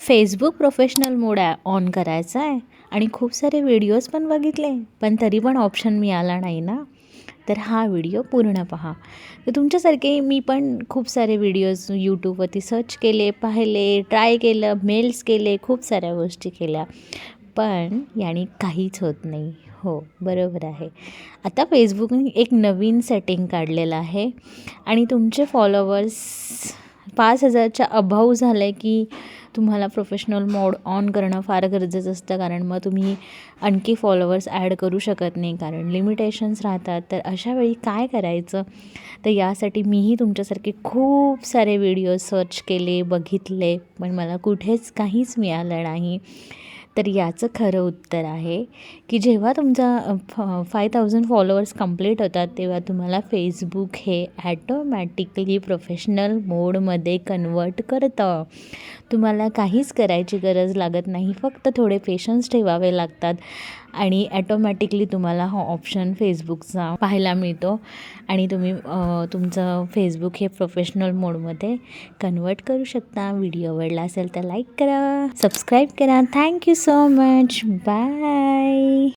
Facebook professional mode on करायचा आहे आणि खूप सारे व्हिडिओज पण बघितले, पण तरी पण ऑप्शन मिळाला नाही ना. तर हा व्हिडिओ पूर्ण पहा. तर तुमच्यासारखे मी पण खूप सारे व्हिडिओज यूट्यूबवरती सर्च केले, पाहिले, ट्राय केलं, मेल्स केले, खूप साऱ्या गोष्टी केल्या, पण याने काहीच होत नाही. हो, बरोबर आहे. आता फेसबुकने एक नवीन सेटिंग काढलेलं आहे आणि तुमचे फॉलोवर्स 5,000च्या अभाव झालं आहे की तुम्हाला प्रोफेशनल मोड ऑन करणं फार गरजेचं असतं, कारण मग तुम्ही आणखी फॉलोवर्स ॲड करू शकत नाही, कारण लिमिटेशन्स राहतात. तर अशावेळी काय करायचं, तर यासाठी मीही तुमच्यासारखे खूप सारे व्हिडिओ सर्च केले, बघितले, पण मला कुठेच काहीच मिळालं नाही. तर याचं खरं उत्तर आहे की जेव्हा तुमचा 5,000 फॉलोअर्स कंप्लीट होतात, तेव्हा तुम्हाला फेसबुक हे ॲटोमॅटिकली प्रोफेशनल मोडमध्ये कन्वर्ट करतं. तुम्हाला काहीच करायची गरज लागत नाही, फक्त थोडे पेशन्स ठेवावे लागतात आणि ॲटोमॅटिकली तुम्हाला हा ऑप्शन फेसबुकचा पाहायला मिळतो आणि तुम्ही तुमचं फेसबुक हे प्रोफेशनल मोडमध्ये कन्वर्ट करू शकता. व्हिडिओ आवडला असेल तर लाईक करा, सबस्क्राईब करा. Thank you so much. बाय.